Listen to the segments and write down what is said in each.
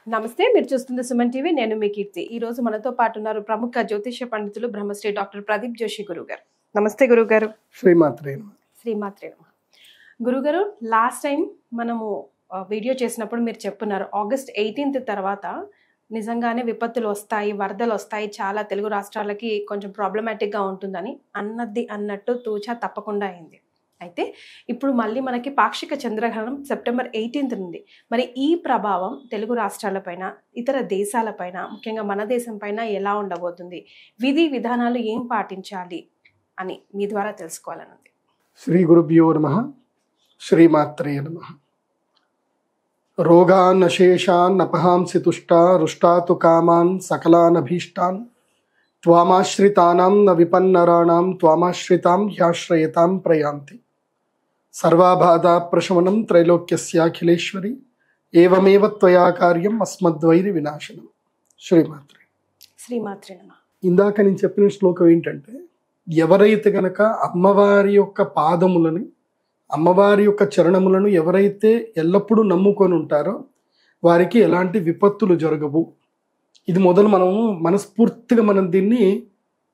నమస్తే, మీరు చూస్తుంది సుమన్ టీవీ. నేను మీ కీర్తి. ఈ రోజు మనతో పాటు ఉన్నారు ప్రముఖ జ్యోతిష్య పండితులు బ్రహ్మశ్రీ డాక్టర్ ప్రదీప్ జోషి గురుగారు. నమస్తే గురుగారు. శ్రీమాత్రే నమః. గురుగారు, లాస్ట్ టైం మనము వీడియో చేసినప్పుడు మీరు చెప్పున్నారు ఆగస్ట్ 18th తర్వాత నిజంగానే విపత్తులు వస్తాయి, వరదలు వస్తాయి, చాలా తెలుగు రాష్ట్రాలకి కొంచెం ప్రాబ్లమాటిక్గా ఉంటుందని. అన్నట్టు తూచా తప్పకుండా అయింది. అయితే ఇప్పుడు మళ్ళీ మనకి పాక్షిక చంద్రగ్రహణం సెప్టెంబర్ 18th నుండి. మరి ఈ ప్రభావం తెలుగు రాష్ట్రాలపైన, ఇతర దేశాలపైన, ముఖ్యంగా మన దేశం పైన ఎలా ఉండబోతుంది, విధి విధానాలు ఏం పాటించాలి అని మీ ద్వారా తెలుసుకోవాలనుంది. శ్రీ గురుభ్యో నమః. శ్రీమాత్రే నమః. రోగాన్ అశేషాన్ అపహాంసి తుష్టా రుష్టాతు కామాన్ సకలాన్ అభీష్టాన్ త్వామాశ్రితానాం న విపన్నరాణాం త్వామాశ్రితాం హ్యాశ్రయతాం ప్రయాంతి. సర్వాబాధా ప్రశమనం త్రైలోక్యస్యాఖిలేశ్వరి ఏవమేవ త్వయా కార్యం అస్మద్వైరి వినాశనం. శ్రీమాత్రే నమః. ఇందాక నేను చెప్పిన శ్లోకం ఏంటంటే, ఎవరైతే గనక అమ్మవారి యొక్క పాదములని, అమ్మవారి యొక్క చరణములను ఎవరైతే ఎల్లప్పుడూ నమ్ముకొని ఉంటారో వారికి ఎలాంటి విపత్తులు జరగవు. ఇది మొదలు మనము మనస్ఫూర్తిగా మనం దీన్ని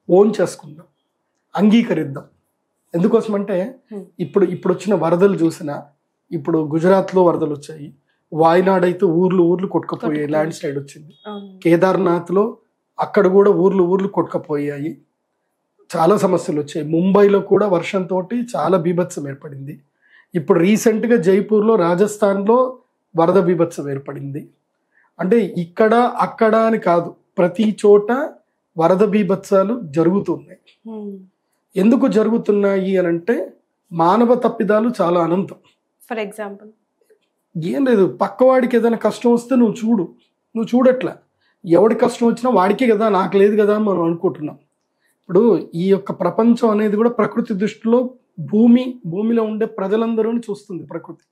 ఓన్ చేసుకుందాం, అంగీకరిద్దాం. ఎందుకోసమంటే ఇప్పుడు వచ్చిన వరదలు చూసినా, ఇప్పుడు గుజరాత్లో వరదలు వచ్చాయి, వాయనాడ్ అయితే ఊర్లు కొట్టుకుపోయాయి, ల్యాండ్ స్లైడ్ వచ్చింది. కేదార్నాథ్లో అక్కడ కూడా ఊర్లు కొట్టుకుపోయాయి, చాలా సమస్యలు వచ్చాయి. ముంబైలో కూడా వర్షంతో చాలా బీభత్సం ఏర్పడింది. ఇప్పుడు రీసెంట్గా జైపూర్లో, రాజస్థాన్లో వరద బీభత్సం ఏర్పడింది. అంటే ఇక్కడ అక్కడ అని కాదు, ప్రతి చోట వరద బీభత్సాలు జరుగుతున్నాయి. ఎందుకు జరుగుతున్నాయి అని అంటే, మానవ తప్పిదాలు చాలా అనంతం. ఫర్ ఎగ్జాంపుల్ ఏం లేదు, పక్కవాడికి ఏదైనా కష్టం వస్తే నువ్వు చూడట్లా. ఎవడి కష్టం వచ్చినా వాడికే కదా, నాకు లేదు కదా అని మనం అనుకుంటున్నాం. ఇప్పుడు ఈ యొక్క ప్రపంచం అనేది కూడా ప్రకృతి దృష్టిలో భూమిలో ఉండే ప్రజలందరూ చూస్తుంది ప్రకృతి.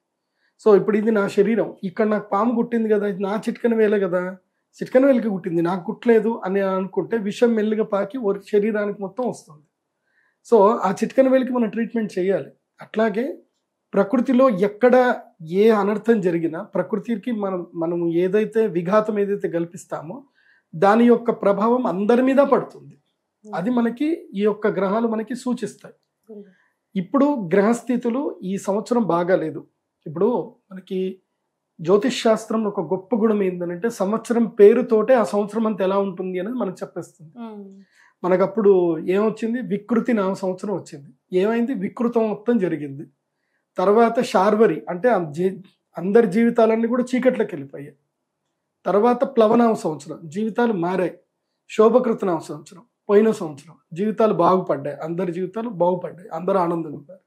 సో ఇప్పుడు ఇది నా శరీరం, ఇక్కడ నాకు పాము కుట్టింది కదా, ఇది నా చిటికెన వేలే కదా, చిటికెన వేలకి కుట్టింది, నాకు కుట్టలేదు అని అనుకుంటే విషం మెల్లిగా పాకి శరీరానికి మొత్తం వస్తుంది. సో ఆ చిటికెన వేలికి మనం ట్రీట్మెంట్ చేయాలి. అట్లాగే ప్రకృతిలో ఎక్కడ ఏ అనర్థం జరిగినా ప్రకృతికి మనం ఏదైతే విఘాతం ఏదైతే కల్పిస్తామో దాని యొక్క ప్రభావం అందరి మీద పడుతుంది. అది మనకి ఈ యొక్క గ్రహాలు మనకి సూచిస్తాయి. ఇప్పుడు గ్రహస్థితులు ఈ సంవత్సరం బాగాలేదు. ఇప్పుడు మనకి జ్యోతిష్ శాస్త్రంలో ఒక గొప్ప గుణం ఏంటంటే, సంవత్సరం పేరుతోటే ఆ సంవత్సరం అంతా ఎలా ఉంటుంది అనేది మనకు చెప్పేస్తుంది. మనకప్పుడు ఏమొచ్చింది, వికృతి నామ సంవత్సరం వచ్చింది. ఏమైంది, వికృతం మొత్తం జరిగింది. తర్వాత శార్వరి అంటే అందరి జీవితాలన్నీ కూడా చీకట్లోకి వెళ్ళిపోయాయి. తర్వాత ప్లవనామ సంవత్సరం, జీవితాలు మారాయి. శోభకృతనామ సంవత్సరం, పోయిన సంవత్సరం జీవితాలు బాగుపడ్డాయి, అందరి జీవితాలు బాగుపడ్డాయి, అందరూ ఆనందంగా ఉన్నారు.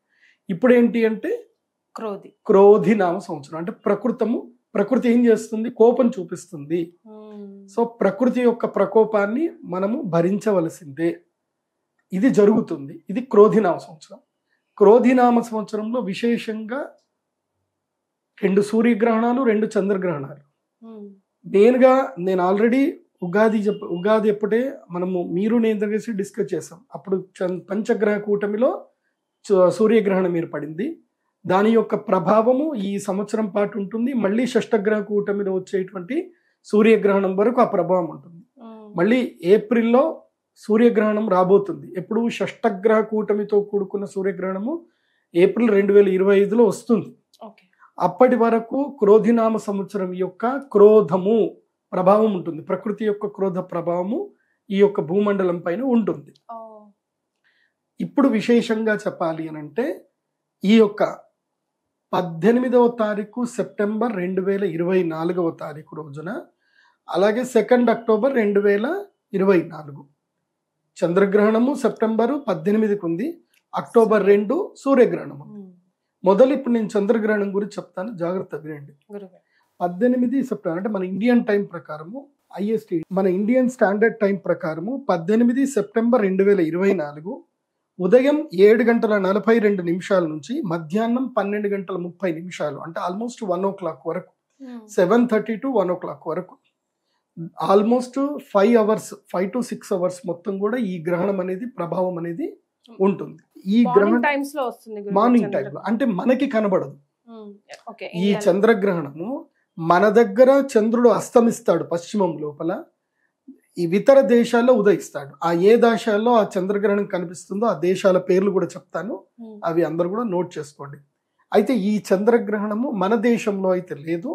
ఇప్పుడు ఏంటి అంటే క్రోధి నామ సంవత్సరం. అంటే ప్రకృతి ఏం చేస్తుంది, కోపం చూపిస్తుంది. సో ప్రకృతి యొక్క ప్రకోపాన్ని మనము భరించవలసిందే. ఇది జరుగుతుంది. ఇది క్రోధినామ సంవత్సరం. క్రోధినామ సంవత్సరంలో విశేషంగా 2 సూర్యగ్రహణాలు, 2 చంద్రగ్రహణాలు. నేను ఆల్రెడీ ఉగాది ఎప్పుడే మీరు నేను కలిసి డిస్కస్ చేసాం. అప్పుడు పంచగ్రహ కూటమిలో సూర్యగ్రహణం ఏర్పడింది. దాని యొక్క ప్రభావము ఈ సంవత్సరం పాటు ఉంటుంది. మళ్ళీ షష్టగ్రహ కూటమిలో వచ్చేటువంటి సూర్యగ్రహణం వరకు ఆ ప్రభావం ఉంటుంది. మళ్ళీ ఏప్రిల్లో సూర్యగ్రహణం రాబోతుంది. ఎప్పుడు షష్టగ్రహ కూటమితో కూడుకున్న సూర్యగ్రహణము ఏప్రిల్ 2025లో వస్తుంది. అప్పటి వరకు క్రోధినామ సంవత్సరం యొక్క క్రోధము ప్రభావం ఉంటుంది. ప్రకృతి యొక్క క్రోధ ప్రభావము ఈ యొక్క భూమండలం పైన ఉంటుంది. ఇప్పుడు విశేషంగా చెప్పాలి అని అంటే, ఈ యొక్క 18వ తారీఖు సెప్టెంబర్ 2024వ తారీఖు రోజున, అలాగే 2 అక్టోబర్ 2024 చంద్రగ్రహణము సెప్టెంబర్ 18కి ఉంది, అక్టోబర్ 2 సూర్యగ్రహణము. మొదలు ఇప్పుడు నేను చంద్రగ్రహణం గురించి చెప్తాను, జాగ్రత్త వినండి. 18 సెప్టెంబర్ అంటే మన ఇండియన్ టైం ప్రకారము, ఐఎస్టీ మన ఇండియన్ స్టాండర్డ్ టైం ప్రకారము 18 సెప్టెంబర్ 2024 ఉదయం 7:42 నుంచి మధ్యాహ్నం 12:30 అంటే ఆల్మోస్ట్ 1 o'clock వరకు, 7:30 to 1 o'clock వరకు, ఆల్మోస్ట్ 5 to 6 hours మొత్తం కూడా ఈ గ్రహణం అనేది ప్రభావం అనేది ఉంటుంది. ఈ గ్రహణం మార్నింగ్ టైంలో అంటే మనకి కనబడదు. ఈ చంద్రగ్రహణము మన దగ్గర చంద్రుడు అస్తమిస్తాడు పశ్చిమం లోపల, ఈ ఇతర దేశాల్లో ఉదయిస్తాడు. ఆ ఏ దేశాల్లో ఆ చంద్రగ్రహణం కనిపిస్తుందో ఆ దేశాల పేర్లు కూడా చెప్తాను, అవి అందరూ కూడా నోట్ చేసుకోండి. అయితే ఈ చంద్రగ్రహణము మన దేశంలో అయితే లేదు,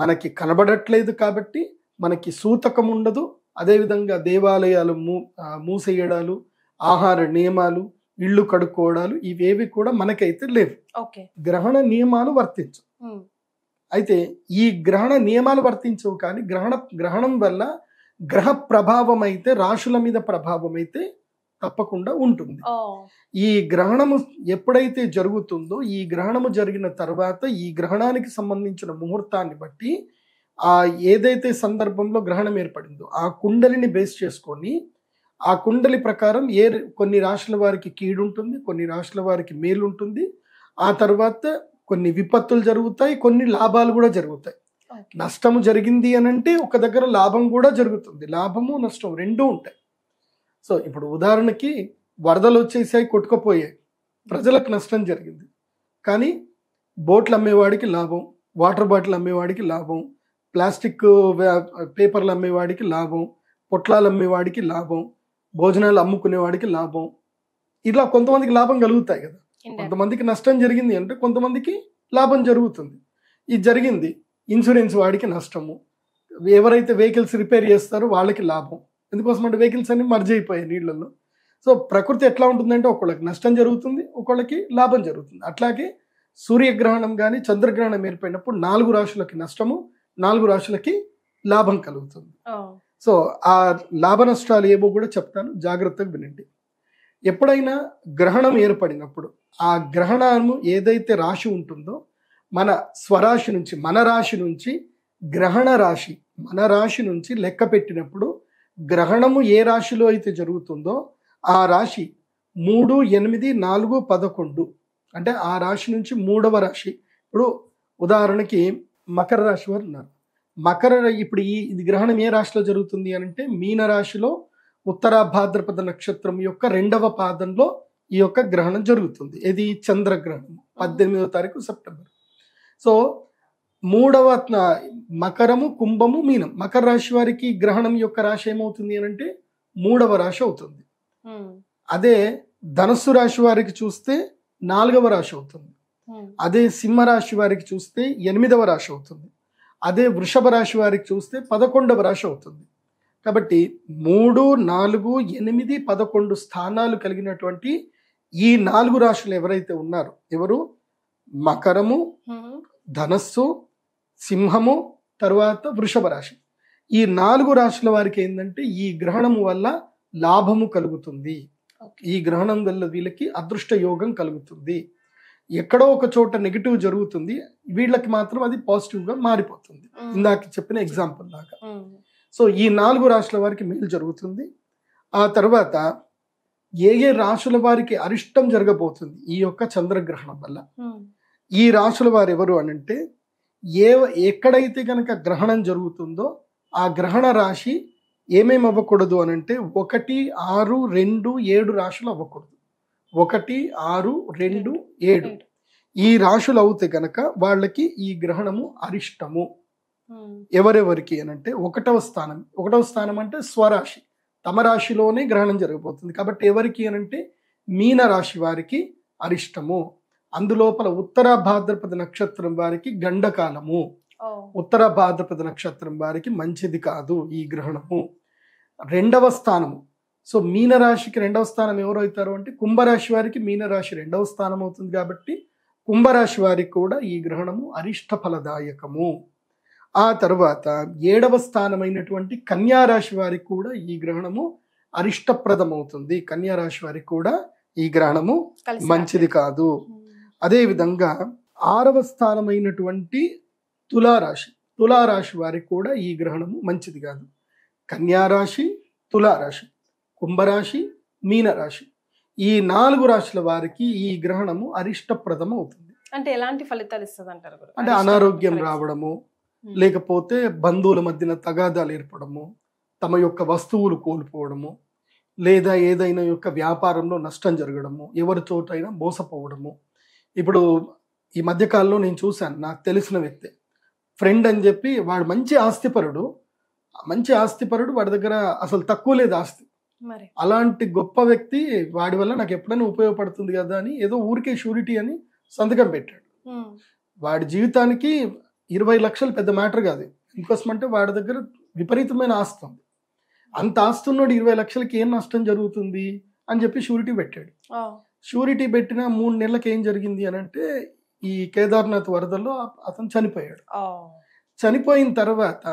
మనకి కనబడట్లేదు కాబట్టి మనకి సూతకం ఉండదు. అదేవిధంగా దేవాలయాలు మూసేయడాలు, ఆహార నియమాలు, ఇళ్ళు కడుక్కోవడాలు ఇవేవి కూడా మనకైతే లేవు. గ్రహణ నియమాలు వర్తించు. అయితే ఈ గ్రహణ నియమాలు వర్తించవు, కానీ గ్రహణం వల్ల గ్రహ ప్రభావం అయితే రాశుల మీద ప్రభావం అయితే తప్పకుండా ఉంటుంది. ఈ గ్రహణము ఎప్పుడైతే జరుగుతుందో, ఈ గ్రహణము జరిగిన తర్వాత ఈ గ్రహణానికి సంబంధించిన ముహూర్తాన్ని బట్టి ఆ ఏదైతే సందర్భంలో గ్రహణం ఏర్పడిందో ఆ కుండలిని బేస్ చేసుకొని ఆ కుండలి ప్రకారం కొన్ని రాశుల వారికి కీడు ఉంటుంది, కొన్ని రాశుల వారికి మేలు ఉంటుంది. ఆ తర్వాత కొన్ని విపత్తులు జరుగుతాయి, కొన్ని లాభాలు కూడా జరుగుతాయి. నష్టము జరిగింది అని అంటే ఒక దగ్గర లాభం కూడా జరుగుతుంది. లాభము నష్టం రెండూ ఉంటాయి. సో ఇప్పుడు ఉదాహరణకి వరదలు వచ్చేసాయి, కొట్టుకుపోయాయి, ప్రజలకు నష్టం జరిగింది. కానీ బోట్లు అమ్మేవాడికి లాభం, వాటర్ బాటిల్ అమ్మేవాడికి లాభం, ప్లాస్టిక్ పేపర్లు అమ్మేవాడికి లాభం, పొట్లాలు అమ్మేవాడికి లాభం, భోజనాలు అమ్ముకునేవాడికి లాభం. ఇలా కొంతమందికి లాభం కలుగుతాయి కదా. కొంతమందికి నష్టం జరిగింది అంటే కొంతమందికి లాభం జరుగుతుంది. ఇది జరిగింది, ఇన్సూరెన్స్ వాడికి నష్టము, ఎవరైతే వెహికల్స్ రిపేర్ చేస్తారో వాళ్ళకి లాభం. ఎందుకోసం అంటే వెహికల్స్ అన్ని మర్జ్ అయిపోయాయి నీళ్ళల్లో. సో ప్రకృతి ఎట్లా ఉంటుందంటే ఒకళ్ళకి నష్టం జరుగుతుంది, ఒకళ్ళకి లాభం జరుగుతుంది. అట్లాగే సూర్యగ్రహణం కానీ చంద్రగ్రహణం ఏర్పడినప్పుడు 4 రాశులకి నష్టము, 4 రాశులకి లాభం కలుగుతుంది. సో ఆ లాభ నష్టాలు ఏవో కూడా చెప్తాను, జాగ్రత్తగా వినండి. ఎప్పుడైనా గ్రహణం ఏర్పడినప్పుడు ఆ గ్రహణము ఏదైతే రాశి ఉంటుందో మన స్వరాశి నుంచి, మన రాశి నుంచి గ్రహణ రాశి, మన రాశి నుంచి లెక్క పెట్టినప్పుడు గ్రహణము ఏ రాశిలో అయితే జరుగుతుందో ఆ రాశి 3, 8, 4, 11 అంటే ఆ రాశి నుంచి 3వ రాశి. ఇప్పుడు ఉదాహరణకి మకర రాశి వారు ఉన్నారు. ఇప్పుడు ఇది గ్రహణం ఏ రాశిలో జరుగుతుంది అని అంటే మీన రాశిలో ఉత్తర భాద్రపద నక్షత్రం యొక్క 2వ పాదంలో ఈ యొక్క గ్రహణం జరుగుతుంది. ఇది చంద్రగ్రహణం 18వ తారీఖు సెప్టెంబర్. సో 3వ మకరము, కుంభము, మీనం. మకర రాశి వారికి గ్రహణం యొక్క రాశి ఏమవుతుంది అని అంటే 3వ రాశి అవుతుంది. అదే ధనస్సు రాశి వారికి చూస్తే 4వ రాశి అవుతుంది. అదే సింహ రాశి వారికి చూస్తే 8వ రాశి అవుతుంది. అదే వృషభ రాశి వారికి చూస్తే 11వ రాశి అవుతుంది. కాబట్టి 3, 4, 8, 11 స్థానాలు కలిగినటువంటి ఈ 4 రాశులు ఎవరైతే ఉన్నారో, ఎవరు మకరము, ధనస్సు, సింహము, తర్వాత వృషభ రాశి, ఈ 4 రాశుల వారికి ఏంటంటే ఈ గ్రహణము వల్ల లాభము కలుగుతుంది. ఈ గ్రహణం వల్ల వీళ్ళకి అదృష్ట యోగం కలుగుతుంది. ఎక్కడో ఒక చోట నెగిటివ్ జరుగుతుంది, వీళ్ళకి మాత్రం అది పాజిటివ్ గా మారిపోతుంది. ఇందాక చెప్పిన ఎగ్జాంపుల్ లాగా. సో ఈ 4 రాశుల వారికి మేలు జరుగుతుంది. ఆ తర్వాత ఏ రాశుల వారికి అరిష్టం జరగబోతుంది ఈ యొక్క చంద్రగ్రహణం వల్ల. ఈ రాశుల వారు ఎవరు అనంటే, ఎక్కడైతే కనుక గ్రహణం జరుగుతుందో ఆ గ్రహణ రాశి ఏమేమి అవ్వకూడదు అనంటే 1, 6, 2, 7 రాశులు అవ్వకూడదు. 1, 6, 2, 7 ఈ రాశులు అవుతే గనక వాళ్ళకి ఈ గ్రహణము అరిష్టము. ఎవరెవరికి అనంటే 1వ స్థానం. 1వ స్థానం అంటే స్వరాశి, తమ రాశిలోనే గ్రహణం జరగబోతుంది. కాబట్టి ఎవరికి అనంటే మీన రాశి వారికి అరిష్టము. అందులోపల ఉత్తర భాద్రపద నక్షత్రం వారికి గండకాలము, ఉత్తర భాద్రపద నక్షత్రం వారికి మంచిది కాదు ఈ గ్రహణము. 2వ స్థానము. సో మీన రాశికి 2వ స్థానం ఎవరు అవుతారు అంటే కుంభరాశి వారికి మీన రాశి 2వ స్థానం అవుతుంది. కాబట్టి కుంభరాశి వారికి కూడా ఈ గ్రహణము అరిష్ట ఫలదాయకము. ఆ తర్వాత 7వ స్థానమైనటువంటి కన్యారాశి వారికి కూడా ఈ గ్రహణము అరిష్టప్రదం అవుతుంది. కన్యారాశి వారికి కూడా ఈ గ్రహణము మంచిది కాదు. అదేవిధంగా 6వ స్థానమైనటువంటి తులారాశి వారికి కూడా ఈ గ్రహణము మంచిది కాదు. కన్యారాశి, తులారాశి, కుంభరాశి, మీనరాశి ఈ 4 రాశుల వారికి ఈ గ్రహణము అరిష్టప్రదం అవుతుంది. అంటే ఎలాంటి ఫలితాలు ఇస్తుంది అంటారు? అంటే అనారోగ్యం రావడము, లేకపోతే బంధువుల మధ్యన తగాదాలు ఏర్పడము, తమ యొక్క వస్తువులు కోల్పోవడము, లేదా ఏదైనా యొక్క వ్యాపారంలో నష్టం జరగడము, ఎవరి చోటైనా మోసపోవడము. ఇప్పుడు ఈ మధ్యకాలంలో నేను చూశాను, నాకు తెలిసిన వ్యక్తి ఫ్రెండ్ అని చెప్పి వాడు మంచి ఆస్తిపరుడు వాడి దగ్గర అసలు తక్కువ లేదు ఆస్తి. మరి అలాంటి గొప్ప వ్యక్తి వాడి వల్ల నాకు ఎప్పుడైనా ఉపయోగపడుతుంది కదా అని ఏదో ఊరికే షూరిటీ అని సంతకం పెట్టాడు. వాడి జీవితానికి 20 లక్షలు పెద్ద మ్యాటర్ కాదు. ఇంకోసం అంటే వాడి దగ్గర విపరీతమైన ఆస్తి ఉంది. అంత ఆస్తి ఉన్నోడు 20 లక్షలకి ఏం నష్టం జరుగుతుంది అని చెప్పి షూరిటీ పెట్టాడు. షూరిటీ పెట్టిన 3 నెలలకు ఏం జరిగింది అని అంటే ఈ కేదార్నాథ్ వరదల్లో అతను చనిపోయాడు. చనిపోయిన తర్వాత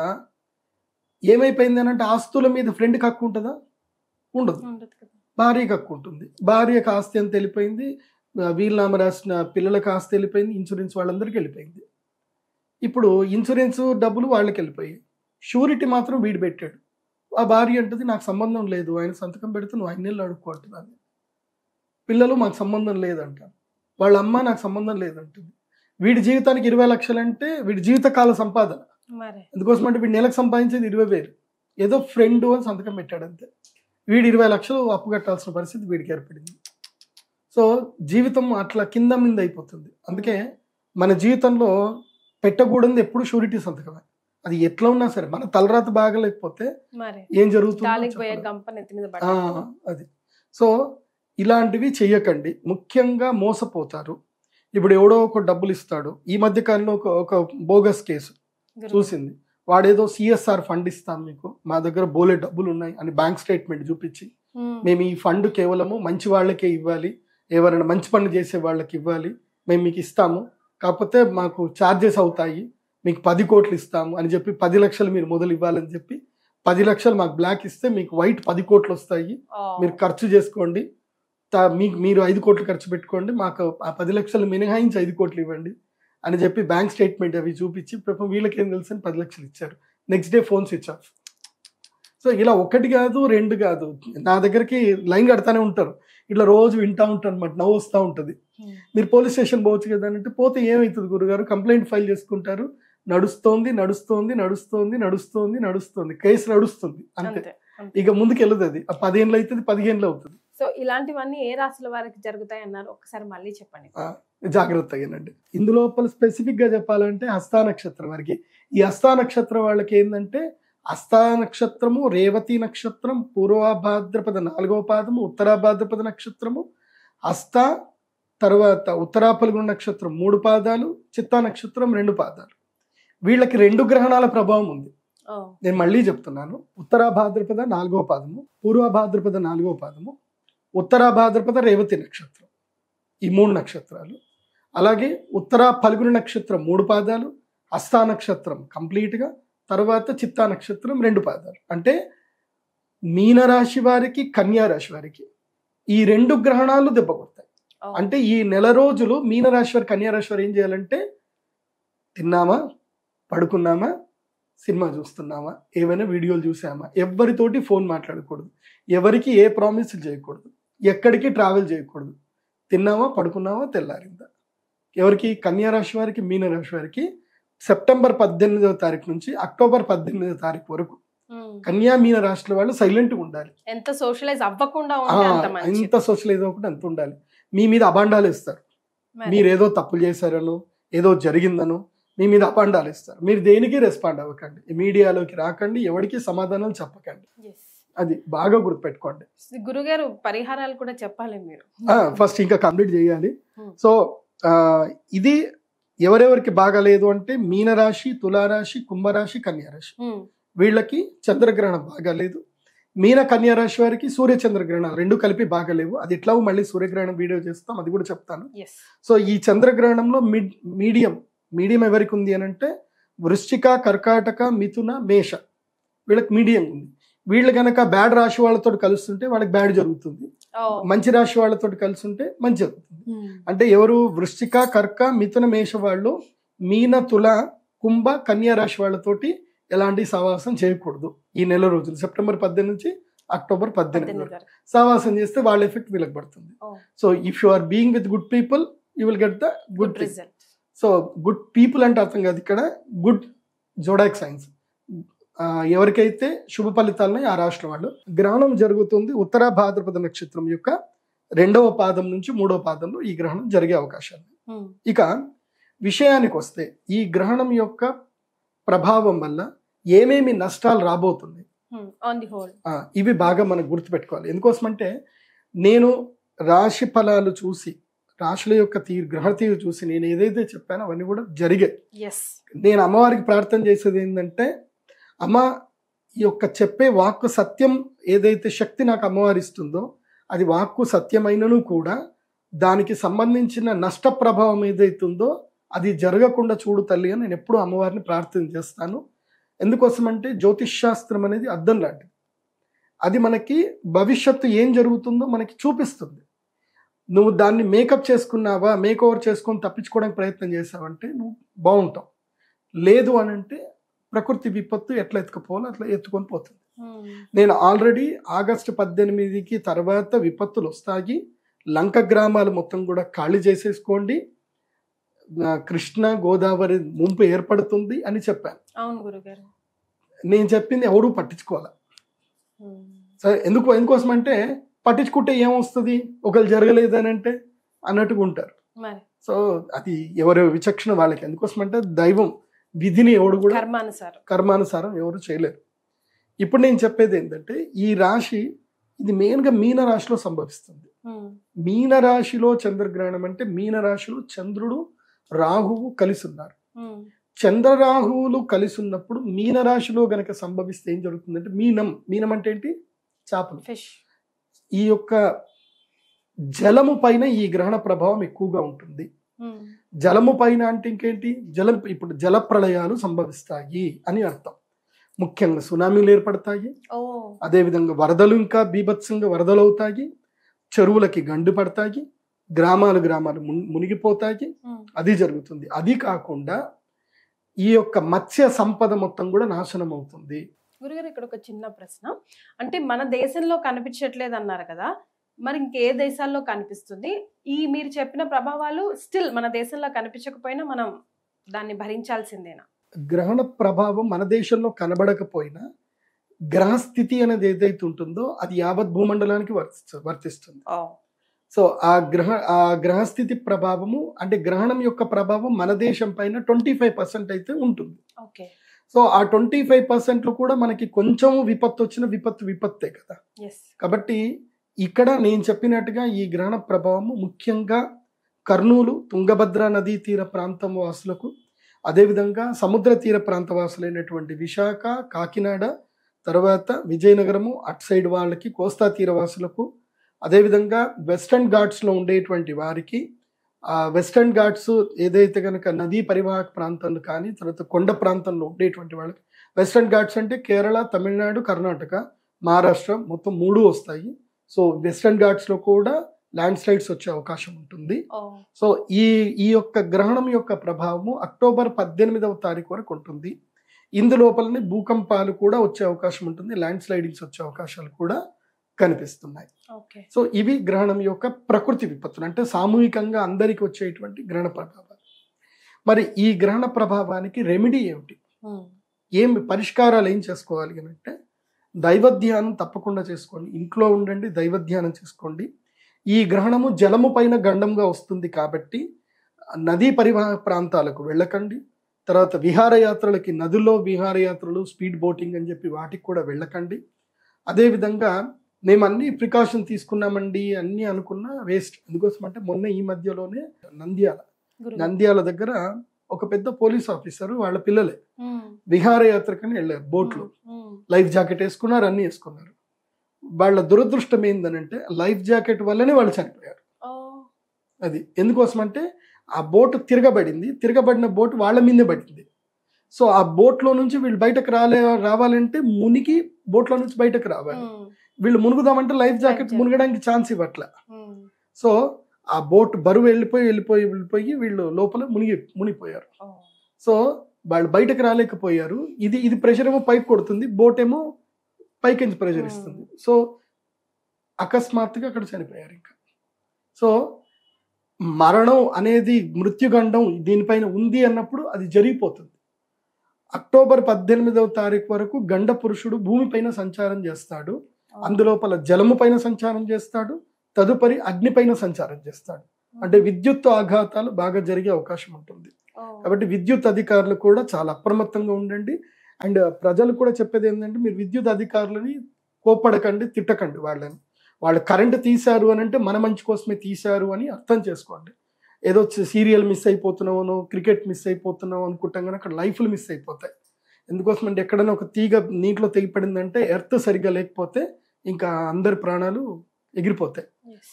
ఏమైపోయింది అని అంటే ఆస్తుల మీద ఫ్రెండ్కి హక్కు ఉంటుందా? ఉండదు. భార్యకి హక్కు ఉంటుంది. భార్యకు ఆస్తి ఎంత వెళ్ళిపోయింది, వీలునామా రాసిన పిల్లలకు ఆస్తి వెళ్ళిపోయింది, ఇన్సూరెన్స్ వాళ్ళందరికీ వెళ్ళిపోయింది. ఇప్పుడు ఇన్సూరెన్స్ డబ్బులు వాళ్ళకి వెళ్ళిపోయాయి, షూరిటీ మాత్రం వీడు పెట్టాడు. ఆ భార్య అంటుంది నాకు సంబంధం లేదు, ఆయన సంతకం పెడితే నువ్వు 5 నెలలు అడుక్కుంటున్నాను. పిల్లలు మాకు సంబంధం లేదంటారు, వాళ్ళ అమ్మ నాకు సంబంధం లేదంటుంది. వీడి జీవితానికి 20 లక్షలు అంటే వీడి జీవితకాల సంపాదన. అందుకోసం అంటే వీడి నెలకు సంపాదించేది 20,000, ఏదో ఫ్రెండ్ అని సంతకం పెట్టాడు అంతే. వీడు 20 లక్షలు అప్పు కట్టాల్సిన పరిస్థితి వీడికి ఏర్పడింది. సో జీవితం అట్లా కింద మీద అయిపోతుంది. అందుకే మన జీవితంలో పెట్టకూడదు ఎప్పుడు షూరిటీ సంతకమే. అది ఎట్లా ఉన్నా సరే మన తలరాత బాగలేకపోతే ఏం జరుగుతుంది అది. సో ఇలాంటివి చెయ్యకండి, ముఖ్యంగా మోసపోతారు. ఇప్పుడు ఎవడో ఒక డబ్బులు ఇస్తాడు. ఈ మధ్య కాలంలో ఒక బోగస్ కేసు చూసింది. వాడేదో సిఎస్ఆర్ ఫండ్ ఇస్తాం మీకు, మా దగ్గర బోలే డబ్బులు ఉన్నాయి అని బ్యాంక్ స్టేట్మెంట్ చూపించి మేము ఈ ఫండ్ కేవలము మంచి వాళ్ళకే ఇవ్వాలి, ఎవరైనా మంచి పనులు చేసే వాళ్ళకి ఇవ్వాలి, మేము మీకు ఇస్తాము, కాకపోతే మాకు ఛార్జెస్ అవుతాయి, మీకు 10 కోట్లు ఇస్తాము అని చెప్పి 10 లక్షలు మీరు మొదలు ఇవ్వాలని చెప్పి 10 లక్షలు మాకు బ్లాక్ ఇస్తే మీకు వైట్ 10 కోట్లు వస్తాయి, మీరు ఖర్చు చేసుకోండి, మీరు 5 కోట్లు ఖర్చు పెట్టుకోండి, మాకు ఆ 10 లక్షలు మినహాయించి 5 కోట్లు ఇవ్వండి అని చెప్పి బ్యాంక్ స్టేట్మెంట్ అవి చూపించి వీళ్ళకి ఏం తెలుసు అని 10 లక్షలు ఇచ్చారు. Next day phone switch off. So ఇలా 1 కాదు 2 కాదు, నా దగ్గరికి లైన్ కడతానే ఉంటారు. ఇట్లా రోజు వింటా ఉంటాను అనమాట, నవ్వు వస్తూ ఉంటుంది. మీరు పోలీస్ స్టేషన్ పోవచ్చు కదా అంటే, పోతే ఏమవుతుంది గురుగారు, కంప్లైంట్ ఫైల్ చేసుకుంటారు, నడుస్తోంది నడుస్తోంది నడుస్తోంది నడుస్తోంది నడుస్తోంది కేసు నడుస్తుంది అంతే, ఇక ముందుకు వెళ్ళదు. అది 10 ఏళ్ళు అవుతుంది, 15 అవుతుంది. సో ఇలాంటివన్నీ ఏ రాశుల వారికి జరుగుతాయి అన్నారు, ఒకసారి మళ్ళీ చెప్పండి. జాగ్రత్తగానండి. ఇందులోపల స్పెసిఫిక్ గా చెప్పాలంటే హస్తా నక్షత్రం వారికి, ఈ హస్తా నక్షత్రం వాళ్ళకి ఏంటంటే హస్తా నక్షత్రము, రేవతి నక్షత్రం, పూర్వభాద్రపద 4వ పాదము, ఉత్తరాభాద్రపద నక్షత్రము, హస్త తర్వాత ఉత్తరాఫల్గుణ నక్షత్రం 3 పాదాలు, చిత్తా నక్షత్రం 2 పాదాలు. వీళ్ళకి 2 గ్రహణాల ప్రభావం ఉంది. నేను మళ్ళీ చెప్తున్నాను, ఉత్తరాభాద్రపద 4వ పాదము, పూర్వభాద్రపద 4వ పాదము, ఉత్తరాభాద్రపద రేవతి నక్షత్రం, ఈ 3 నక్షత్రాలు. అలాగే ఉత్తరా ఫల్గుణ నక్షత్రం 3 పాదాలు, హస్తా నక్షత్రం కంప్లీట్గా, తర్వాత చిత్తా నక్షత్రం 2 పాదాలు. అంటే మీనరాశి వారికి, కన్యా రాశి వారికి ఈ 2 గ్రహణాలు దెబ్బ కొడతాయి. అంటే ఈ నెల రోజులు మీనరాశి వారు, కన్యా రాశి వారు ఏం చేయాలంటే తిన్నామా, పడుకున్నామా, సినిమా చూస్తున్నామా, ఏమైనా వీడియోలు చూసామా, ఎవరితోటి ఫోన్ మాట్లాడకూడదు, ఎవరికి ఏ ప్రామిస్లు చేయకూడదు, ఎక్కడికి ట్రావెల్ చేయకూడదు, తిన్నామా పడుకున్నామా తెల్లారిందా. ఎవరికి? కన్యా రాశి వారికి, మీనరాశి వారికి సెప్టెంబర్ 18వ తారీఖు నుంచి అక్టోబర్ 18వ తారీఖు వరకు కన్యా మీన రాశుల వాళ్ళు సైలెంట్గా ఉండాలి. ఎంత సోషలైజ్ అవ్వకుండా అంత ఉండాలి. మీ మీద అబాండాలు ఇస్తారు, మీరు ఏదో తప్పులు చేశారనో ఏదో జరిగిందనో మీ మీద అబాండాలు ఇస్తారు. మీరు దేనికి రెస్పాండ్ అవ్వకండి, మీడియాలోకి రాకండి, ఎవరికి సమాధానాలు చెప్పకండి. అది బాగా గుర్తుపెట్టుకోండి. గురుగారు పరిహారాలు కూడా చెప్పాలి మీరు. ఫస్ట్ ఇంకా కంప్లీట్ చేయాలి. సో ఇది ఎవరెవరికి బాగాలేదు అంటే మీనరాశి, తులారాశి, కుంభరాశి, కన్యారాశి వీళ్ళకి చంద్రగ్రహణం బాగాలేదు. మీన కన్యా రాశి వారికి సూర్య చంద్రగ్రహణాలు 2 కలిపి బాగాలేవు. అది ఎట్లా మళ్ళీ సూర్యగ్రహణం వీడియో చేస్తాం, అది కూడా చెప్తాను. సో ఈ చంద్రగ్రహణంలో మీడియం ఎవరికి ఉంది అని అంటే వృశ్చిక, కర్కాటక, మిథున, మేష వీళ్ళకి మీడియం ఉంది. వీళ్ళు కనుక బ్యాడ్ రాశి వాళ్ళతో కలుస్తుంటే వాళ్ళకి బ్యాడ్ జరుగుతుంది, మంచి రాశి వాళ్ళతో కలిసి ఉంటే మంచి జరుగుతుంది. అంటే ఎవరు? వృశ్చిక, కర్క, మిథున, మేష వాళ్ళు మీన, తుల, కుంభ, కన్యా రాశి వాళ్ళతోటి ఎలాంటి సహవాసం చేయకూడదు ఈ నెల రోజులు, సెప్టెంబర్ 18 నుంచి అక్టోబర్ 18 వరకు. సహవాసం చేస్తే వాళ్ళ ఎఫెక్ట్ వీళ్ళకి పడుతుంది. So if you are being with good people you will get the good result. So good people అంటే అర్థం కాదు ఇక్కడ, గుడ్ జోడాక్ సైన్స్. ఎవరికైతే శుభ ఫలితాలని ఆ రాష్ట్ర వాళ్ళు. గ్రహణం జరుగుతుంది ఉత్తర భాద్రపద నక్షత్రం యొక్క 2వ పాదం నుంచి 3వ పాదంలో ఈ గ్రహణం జరిగే అవకాశాలు. ఇక విషయానికి వస్తే ఈ గ్రహణం యొక్క ప్రభావం వల్ల ఏమేమి నష్టాలు రాబోతున్నాయి, ఆన్ ది హోల్ ఇవి బాగా మనం గుర్తుపెట్టుకోవాలి. ఎందుకోసమంటే నేను రాశి ఫలాలు చూసి, రాశుల యొక్క గ్రహ తీరు చూసి నేను ఏదైతే చెప్పానో అవన్నీ కూడా జరిగాయి. నేను అమ్మవారికి ప్రార్థన చేసేది ఏంటంటే, అమ్మ ఈ యొక్క చెప్పే వాక్కు సత్యం, ఏదైతే శక్తి నాకు అమ్మవారి ఇస్తుందో అది వాక్కు సత్యమైనను కూడా దానికి సంబంధించిన నష్ట ప్రభావం ఏదైతుందో అది జరగకుండా చూడు తల్లి అని నేను ఎప్పుడూ అమ్మవారిని ప్రార్థన చేస్తాను. ఎందుకోసమంటే జ్యోతిష్ శాస్త్రం అనేది అద్దం లాంటిది. అది మనకి భవిష్యత్తు ఏం జరుగుతుందో మనకి చూపిస్తుంది. నువ్వు దాన్ని మేకప్ చేసుకున్నావా, మేక్ ఓవర్ చేసుకొని తప్పించుకోవడానికి ప్రయత్నం చేసావంటే నువ్వు బాగుంటావు. లేదు అని అంటే ప్రకృతి విపత్తు ఎట్లా ఎత్తుకుపోవాలో అట్లా ఎత్తుకొని పోతుంది. నేను ఆల్రెడీ ఆగస్టు 18కి తర్వాత విపత్తులు వస్తాయి, లంక గ్రామాలు మొత్తం కూడా ఖాళీ చేసేసుకోండి, కృష్ణ గోదావరి ముంపు ఏర్పడుతుంది అని చెప్పాను. అవును గురుగారు. నేను చెప్పింది ఎవడూ పట్టించుకోవాలి. సరే, ఎందుకోసం అంటే పట్టించుకుంటే ఏమొస్తుంది, ఒకరు జరగలేదని అంటే అన్నట్టుగా ఉంటారు. సో అది ఎవరి విచక్షణ వాళ్ళకి. ఎందుకోసం అంటే దైవం విధిని ఎవడు కూడా కర్మానుసారం ఎవరు చేయలేరు. ఇప్పుడు నేను చెప్పేది ఏంటంటే, ఈ రాశి ఇది మెయిన్గా మీన రాశిలో సంభవిస్తుంది. మీన రాశిలో చంద్రగ్రహణం అంటే మీన రాశిలో చంద్రుడు రాహువు కలిసి ఉన్నారు. చంద్రరాహువులు కలిసి ఉన్నప్పుడు మీన రాశిలో గనక సంభవిస్తే ఏం జరుగుతుందంటే, మీనం అంటే ఏంటి, చేపలు. ఈ యొక్క జలము పైన ఈ గ్రహణ ప్రభావం ఎక్కువగా ఉంటుంది. జలము పైన అంటే ఇంకేంటి, ఇప్పుడు జల ప్రళయాలు సంభవిస్తాయి అని అర్థం. ముఖ్యంగా సునామీలు ఏర్పడతాయి, అదేవిధంగా వరదలు ఇంకా బీభత్సంగా వరదలు అవుతాయి, చెరువులకి గండు పడతాయి, గ్రామాలు మునిగిపోతాయి. అది జరుగుతుంది. అది కాకుండా ఈ యొక్క మత్స్య సంపద మొత్తం కూడా నాశనం అవుతుంది. గురుగారు, ఇక్కడ ఒక చిన్న ప్రశ్న. అంటే మన దేశంలో కనిపించట్లేదు అన్నారు కదా, మరి ఇంకే దేశాల్లో కనిపిస్తుంది? ఈ మీరు చెప్పిన ప్రభావాలు స్టిల్ మన దేశంలో కనిపించకపోయినా మనం దాన్ని భరించాల్సిందేనా? గ్రహణ ప్రభావం మన దేశంలో కనబడకపోయినా గ్రహస్థితి అనేది ఏదైతే ఉంటుందో అది యావత్ భూమండలానికి వర్తిస్తుంది. సో ఆ గ్రహస్థితి ప్రభావము అంటే గ్రహణం యొక్క ప్రభావం మన దేశం పైన 25% అయితే ఉంటుంది. సో ఆ 25% కూడా మనకి కొంచెం విపత్తు వచ్చిన విపత్తే కదా. కాబట్టి ఇక్కడ నేను చెప్పినట్టుగా ఈ గ్రహణ ప్రభావము ముఖ్యంగా కర్నూలు, తుంగభద్ర నదీ తీర ప్రాంతం వాసులకు, అదేవిధంగా సముద్ర తీర ప్రాంత వాసులైనటువంటి విశాఖ, కాకినాడ, తర్వాత విజయనగరము అటు సైడ్ వాళ్ళకి, కోస్తా తీర వాసులకు, అదేవిధంగా వెస్టర్న్ ఘాట్స్లో ఉండేటువంటి వారికి, వెస్టర్న్ ఘాట్స్ ఏదైతే కనుక నదీ పరివాహక ప్రాంతాలు కానీ తర్వాత కొండ ప్రాంతంలో ఉండేటువంటి వాళ్ళకి, వెస్టర్న్ ఘాట్స్ అంటే కేరళ, తమిళనాడు, కర్ణాటక, మహారాష్ట్ర మొత్తం 3 వస్తాయి. సో వెస్టర్న్ ఘాట్స్లో కూడా ల్యాండ్ స్లైడ్స్ వచ్చే అవకాశం ఉంటుంది. సో ఈ యొక్క గ్రహణం యొక్క ప్రభావము అక్టోబర్ 18వ తారీఖు వరకు ఉంటుంది. ఇందులోపలనే భూకంపాలు కూడా వచ్చే అవకాశం ఉంటుంది, ల్యాండ్ స్లైడింగ్స్ వచ్చే అవకాశాలు కూడా కనిపిస్తున్నాయి. సో ఇవి గ్రహణం యొక్క ప్రకృతి విపత్తులు, అంటే సామూహికంగా అందరికి వచ్చేటువంటి గ్రహణ ప్రభావాలు. మరి ఈ గ్రహణ ప్రభావానికి రెమెడీ ఏమిటి, ఏం పరిష్కారాలు ఏం చేసుకోవాలి అని అంటే, దైవధ్యానం తప్పకుండా చేసుకోండి. ఇంట్లో ఉండండి, దైవధ్యానం చేసుకోండి. ఈ గ్రహణము జలము పైన గండంగా వస్తుంది కాబట్టి నదీ పరివాహక ప్రాంతాలకు వెళ్ళకండి. తర్వాత విహారయాత్రలకి, నదుల్లో విహారయాత్రలు, స్పీడ్ బోటింగ్ అని చెప్పి వాటికి కూడా వెళ్ళకండి. అదేవిధంగా మేము అన్ని ప్రికాషన్ తీసుకున్నామండి అన్నీ అనుకున్నా వేస్ట్. ఎందుకోసం అంటే మొన్న ఈ మధ్యలోనే నంద్యాల దగ్గర ఒక పెద్ద పోలీస్ ఆఫీసర్ వాళ్ళ పిల్లలే విహారయాత్రకని వెళ్ళారు బోట్లో. లైఫ్ జాకెట్ వేసుకున్నారు, అన్ని వేసుకున్నారు. వాళ్ళ దురదృష్టం ఏందనంటే లైఫ్ జాకెట్ వల్లనే వాళ్ళు చనిపోయారు. అది ఎందుకోసం అంటే ఆ బోట్ తిరగబడిన బోట్ వాళ్ళ మీదే పడింది. సో ఆ బోట్లో నుంచి వీళ్ళు బయటకు రావాలంటే మునిగి బోట్లో నుంచి బయటకు రావాలి. వీళ్ళు మునుగుదామంటే లైఫ్ జాకెట్ మునగడానికి ఛాన్స్ ఇవ్వట్ల. సో ఆ బోట్ బరువు వెళ్ళిపోయి వీళ్ళు లోపల మునిగిపోయారు. సో వాళ్ళు బయటకు రాలేకపోయారు. ఇది ప్రెషర్ ఏమో పైకి కొడుతుంది, బోట్ ఏమో పైకి ప్రెషర్ ఇస్తుంది. సో అకస్మాత్తుగా అక్కడ చనిపోయారు. ఇంకా సో మరణం అనేది, మృత్యుగండం దీనిపైన ఉంది అన్నప్పుడు అది జరిగిపోతుంది. అక్టోబర్ 18వ తారీఖు వరకు గండ పురుషుడు భూమిపైన సంచారం చేస్తాడు, అందులోపల జలము పైన సంచారం చేస్తాడు, తదుపరి అగ్ని పైన సంచారం చేస్తాడు. అంటే విద్యుత్ ఆఘాతాలు బాగా జరిగే అవకాశం ఉంటుంది. కాబట్టి విద్యుత్ అధికారులు కూడా చాలా అప్రమత్తంగా ఉండండి. అండ్ ప్రజలు కూడా చెప్పేది ఏంటంటే, మీరు విద్యుత్ అధికారులని కోప్పడకండి, తిట్టకండి వాళ్ళని. వాళ్ళు కరెంటు తీశారు అని అంటే మన మంచి కోసమే తీశారు అని అర్థం చేసుకోండి. ఏదో సీరియల్ మిస్ అయిపోతున్నామో, క్రికెట్ మిస్ అయిపోతున్నాం అనుకుంటాం కానీ అక్కడ లైఫ్లు మిస్ అయిపోతాయి. ఎందుకోసం అంటే ఎక్కడైనా ఒక తీగ నీటిలో తెగిపడిందంటే ఎర్త్ సరిగ్గా లేకపోతే ఇంకా అందరి ప్రాణాలు ఎగిరిపోతాయి.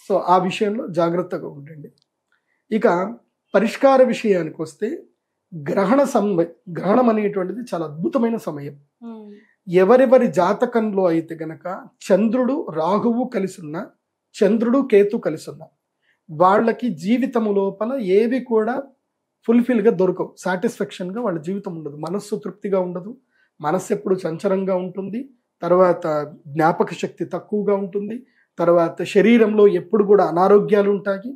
సో ఆ విషయంలో జాగ్రత్తగా ఉండండి. ఇక పరిష్కార విషయానికి వస్తే గ్రహణం అనేటువంటిది చాలా అద్భుతమైన సమయం. ఎవరెవరి జాతకంలో అయితే గనక చంద్రుడు రాహువు కలిసి ఉన్న, చంద్రుడు కేతు కలిసి ఉన్న వాళ్ళకి జీవితము లోపల ఏవి కూడా ఫుల్ఫిల్గా దొరకవు, సాటిస్ఫాక్షన్గా వాళ్ళ జీవితం ఉండదు, మనస్సు తృప్తిగా ఉండదు, మనస్సు ఎప్పుడు చంచలంగా ఉంటుంది, తర్వాత జ్ఞాపక శక్తి తక్కువగా ఉంటుంది, తర్వాత శరీరంలో ఎప్పుడు కూడా అనారోగ్యాలు ఉంటాయి.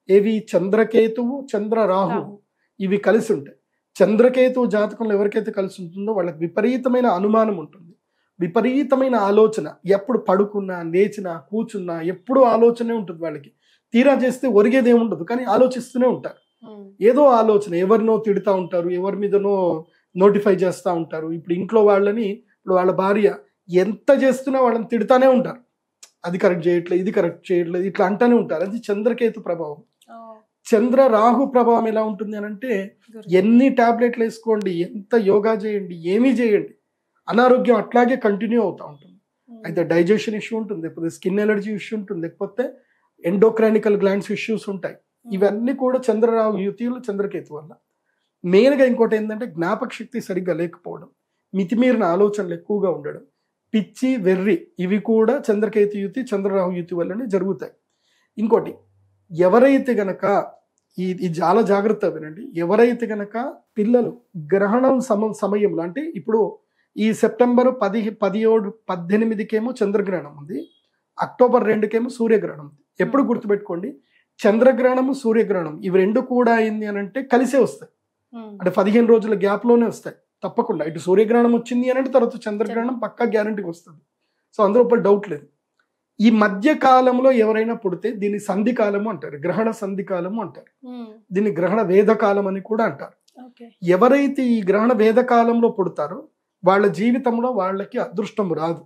ఏవి? చంద్రకేతువు, చంద్ర రాహువు ఇవి కలిసి ఉంటాయి. చంద్రకేతువు జాతకంలో ఎవరికైతే కలిసి ఉంటుందో వాళ్ళకి విపరీతమైన అనుమానం ఉంటుంది, విపరీతమైన ఆలోచన, ఎప్పుడు పడుకున్నా లేచినా కూర్చున్నా ఎప్పుడూ ఆలోచనే ఉంటుంది వాళ్ళకి. తీరా చేస్తే ఒరిగేది ఏముండదు కానీ ఆలోచిస్తూనే ఉంటారు. ఏదో ఆలోచన, ఎవరినో తిడుతూ ఉంటారు, ఎవరి మీదనో నోటిఫై చేస్తూ ఉంటారు. ఇప్పుడు ఇంట్లో వాళ్ళని, ఇప్పుడు వాళ్ళ భార్య ఎంత చేస్తున్నా వాళ్ళని తిడుతూనే ఉంటారు, అది కరెక్ట్ చేయట్లేదు, ఇది కరెక్ట్ చేయట్లేదు, ఇట్లా అంటానే ఉంటారు. అది చంద్రకేతు ప్రభావం. చంద్ర రాహు ప్రభావం ఎలా ఉంటుంది అని అంటే, ఎన్ని టాబ్లెట్లు వేసుకోండి, ఎంత యోగా చేయండి, ఏమీ చేయండి, అనారోగ్యం అట్లాగే కంటిన్యూ అవుతూ ఉంటుంది. అయితే డైజెషన్ ఇష్యూ ఉంటుంది, లేకపోతే స్కిన్ ఎలర్జీ ఇష్యూ ఉంటుంది, లేకపోతే ఎండోక్రైనికల్ గ్లాండ్స్ ఇష్యూస్ ఉంటాయి. ఇవన్నీ కూడా చంద్రరాహు యుతిలు, చంద్రకేతు వల్ల. మెయిన్గా ఇంకోటి ఏంటంటే జ్ఞాపక శక్తి సరిగ్గా లేకపోవడం, మితిమీరిన ఆలోచనలు ఎక్కువగా ఉండడం, పిచ్చి వెర్రి, ఇవి కూడా చంద్రకేతు యుతి, చంద్రరాహు యుతి వల్లనే జరుగుతాయి. ఇంకోటి, ఎవరైతే గనక ఇది చాలా జాగ్రత్త వినండి, ఎవరైతే గనక పిల్లలు గ్రహణం సమయంలో, అంటే ఇప్పుడు ఈ సెప్టెంబర్ 17, 18కేమో చంద్రగ్రహణం ఉంది, అక్టోబర్ 2కేమో సూర్యగ్రహణం ఉంది. ఎప్పుడు గుర్తుపెట్టుకోండి, చంద్రగ్రహణము సూర్యగ్రహణం ఇవి రెండు కూడా అయింది అని అంటే కలిసే వస్తాయి. అంటే 15 రోజుల గ్యాప్ లోనే వస్తాయి తప్పకుండా. ఇటు సూర్యగ్రహణం వచ్చింది అని అంటే తర్వాత చంద్రగ్రహణం పక్కా గ్యారంటీకి వస్తుంది. సో అందులో ఒక డౌట్ లేదు. ఈ మధ్య కాలంలో ఎవరైనా పుడితే దీన్ని సంధి కాలము అంటారు, గ్రహణ సంధి కాలము అంటారు, దీన్ని గ్రహణ వేద కాలం అని కూడా అంటారు. ఎవరైతే ఈ గ్రహణ వేద కాలంలో పుడతారో వాళ్ళ జీవితంలో వాళ్ళకి అదృష్టం రాదు,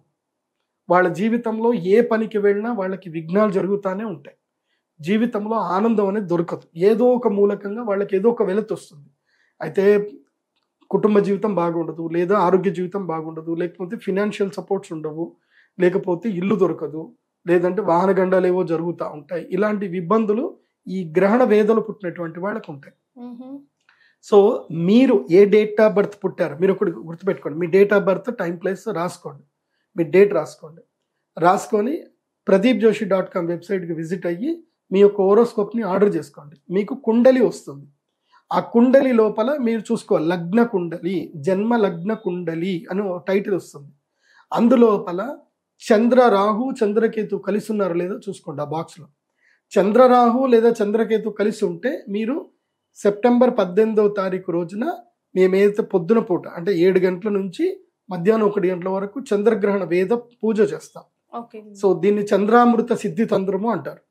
వాళ్ళ జీవితంలో ఏ పనికి వెళ్ళినా వాళ్ళకి విఘ్నాలు జరుగుతూనే ఉంటాయి, జీవితంలో ఆనందం అనేది దొరకదు, ఏదో ఒక మూలకంగా వాళ్ళకి ఏదో ఒక వెలుతు వస్తుంది. అయితే కుటుంబ జీవితం బాగుండదు, లేదా ఆరోగ్య జీవితం బాగుండదు, లేకపోతే ఫినాన్షియల్ సపోర్ట్స్ ఉండవు, లేకపోతే ఇల్లు దొరకదు, లేదంటే వాహన గండాలు ఏవో జరుగుతూ ఉంటాయి. ఇలాంటి ఇబ్బందులు ఈ గ్రహణ వేదలు పుట్టినటువంటి వాళ్ళకు ఉంటాయి. సో మీరు ఏ డేట్ ఆఫ్ బర్త్ పుట్టారు, మీరు ఒకటి గుర్తుపెట్టుకోండి, మీ date of birth, time, place రాసుకోండి, మీ డేట్ రాసుకోండి, రాసుకొని pradeepjoshi.com వెబ్సైట్కి విజిట్ అయ్యి మీ యొక్క హోరోస్కోప్ని ఆర్డర్ చేసుకోండి. మీకు కుండలి వస్తుంది, ఆ కుండలి లోపల మీరు చూసుకోవాలి, లగ్న కుండలి, జన్మ లగ్న కుండలి అని టైటిల్ వస్తుంది. అందులోపల చంద్ర రాహు చంద్రకేతు కలిసి ఉన్నారో లేదో చూసుకోండి. ఆ బాక్స్లో చంద్రరాహు లేదా చంద్రకేతు కలిసి ఉంటే మీరు సెప్టెంబర్ 18వ తారీఖు రోజున మేమైతే పొద్దున పూట అంటే 7 గంటల నుంచి మధ్యాహ్నం 1 గంటల వరకు చంద్రగ్రహణ వేద పూజ చేస్తాం. సో దీన్ని చంద్రామృత సిద్ధి తంత్రము అంటారు.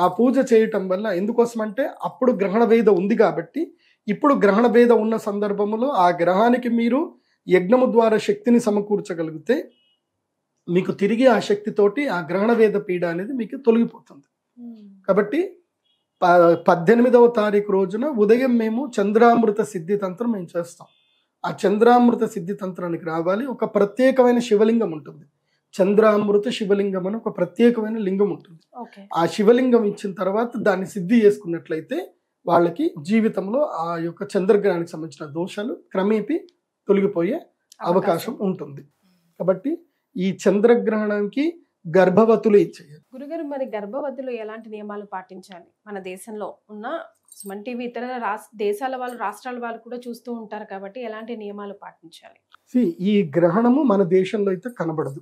ఆ పూజ చేయటం వల్ల ఎందుకోసం అంటే అప్పుడు గ్రహణ వేద ఉంది కాబట్టి, ఇప్పుడు గ్రహణ వేద ఉన్న సందర్భంలో ఆ గ్రహానికి మీరు యజ్ఞము ద్వారా శక్తిని సమకూర్చగలిగితే మీకు తిరిగి ఆ శక్తితోటి ఆ గ్రహణ వేద పీడ అనేది మీకు తొలగిపోతుంది. కాబట్టి 18వ తారీఖు రోజున ఉదయం మేము చంద్రామృత సిద్ధి తంత్రం మేము చేస్తాం. ఆ చంద్రామృత సిద్ధి తంత్రానికి రావాలి. ఒక ప్రత్యేకమైన శివలింగం ఉంటుంది, చంద్రామృత శివలింగం అని ఒక ప్రత్యేకమైన లింగం ఉంటుంది. ఆ శివలింగం ఇచ్చిన తర్వాత దాన్ని సిద్ధి చేసుకున్నట్లయితే వాళ్ళకి జీవితంలో ఆ యొక్క చంద్రగ్రహానికి సంబంధించిన దోషాలు క్రమేపీ తొలగిపోయే అవకాశం ఉంటుంది. కాబట్టి ఈ చంద్రగ్రహణానికి గర్భవతులు ఇచ్చేయాలి. గురుగారు, మరి గర్భవతులు ఎలాంటి నియమాలు పాటించాలి? మన దేశంలో ఉన్న సుమన్ టీవీ ఇతర దేశాల వాళ్ళు, రాష్ట్రాల వాళ్ళు కూడా చూస్తూ ఉంటారు కాబట్టి ఎలాంటి నియమాలు పాటించాలి? ఈ గ్రహణము మన దేశంలో అయితే కనబడదు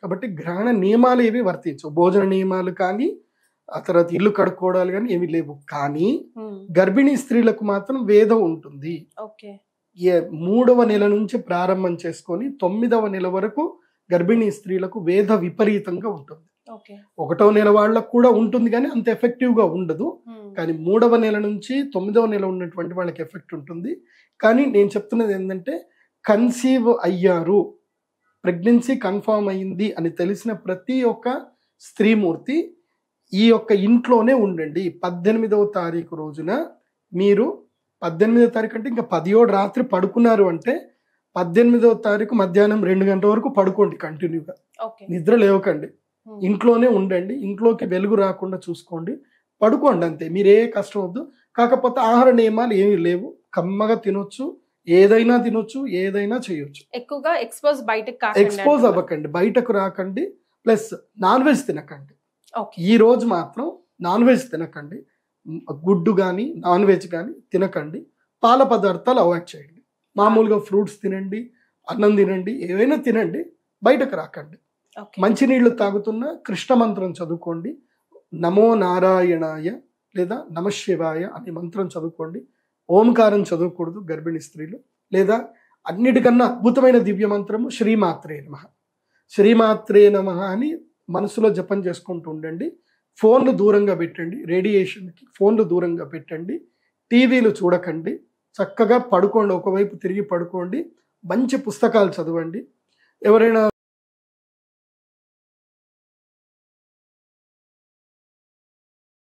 కాబట్టి గ్రహణ నియమాలు ఏవి వర్తించవు. భోజన నియమాలు కానీ, ఆ తర్వాత ఇల్లు కడుక్కోవడాలు కానీ ఏమి లేవు. కానీ గర్భిణీ స్త్రీలకు మాత్రం వేదం ఉంటుంది. 3వ నెల నుంచి ప్రారంభం చేసుకొని 9వ నెల వరకు గర్భిణీ స్త్రీలకు వేద విపరీతంగా ఉంటుంది. ఓకే. 1వ నెల వాళ్ళకు కూడా ఉంటుంది కానీ అంత ఎఫెక్టివ్గా ఉండదు. కానీ 3వ నెల నుంచి 9వ నెల ఉన్నటువంటి వాళ్ళకి ఎఫెక్ట్ ఉంటుంది. కానీ నేను చెప్తున్నది ఏంటంటే కన్సీవ్ అయ్యారు, ప్రెగ్నెన్సీ కన్ఫర్మ్ అయ్యింది అని తెలిసిన ప్రతి ఒక్క స్త్రీమూర్తి ఈ యొక్క ఇంట్లోనే ఉండండి. 18వ తారీఖు రోజున మీరు 18వ తారీఖు అంటే ఇంకా 17 రాత్రి పడుకున్నారు అంటే 18వ తారీఖు మధ్యాహ్నం 2 గంటల వరకు పడుకోండి కంటిన్యూగా. నిద్ర లేవకండి, ఇంట్లోనే ఉండండి. ఇంట్లోకి వెలుగు రాకుండా చూసుకోండి, పడుకోండి అంతే. మీరు ఏ కష్టం వద్దు. కాకపోతే ఆహార నియమాలు ఏమీ లేవు, కమ్మగా తినొచ్చు, ఏదైనా తినొచ్చు, ఏదైనా చేయొచ్చు. ఎక్కువగా ఎక్స్పోజ్ అవ్వకండి, బయటకు రాకండి. ప్లస్ నాన్ వెజ్ తినకండి. ఈ రోజు మాత్రం నాన్ వెజ్ తినకండి, గుడ్డు కానీ నాన్ వెజ్ కానీ తినకండి. పాల పదార్థాలు అవాయిడ్ చేయండి. మామూలుగా ఫ్రూట్స్ తినండి, అన్నం తినండి, ఏవైనా తినండి, బయటకు రాకండి. మంచినీళ్ళు తాగుతున్న కృష్ణ మంత్రం చదువుకోండి. నమో నారాయణాయ లేదా నమశివాయ అనే మంత్రం చదువుకోండి. ఓంకారం చదవకూడదు గర్భిణీ స్త్రీలు. లేదా అన్నిటికన్నా అద్భుతమైన దివ్య మంత్రము శ్రీమాత్రే నమః. శ్రీమాత్రే నమః అని మనసులో జపం చేసుకుంటూ ఉండండి. ఫోన్లు దూరంగా పెట్టండి, రేడియేషన్కి ఫోన్లు దూరంగా పెట్టండి. టీవీలు చూడకండి, చక్కగా పడుకోండి, ఒకవైపు తిరిగి పడుకోండి. మంచి పుస్తకాలు చదవండి. ఎవరైనా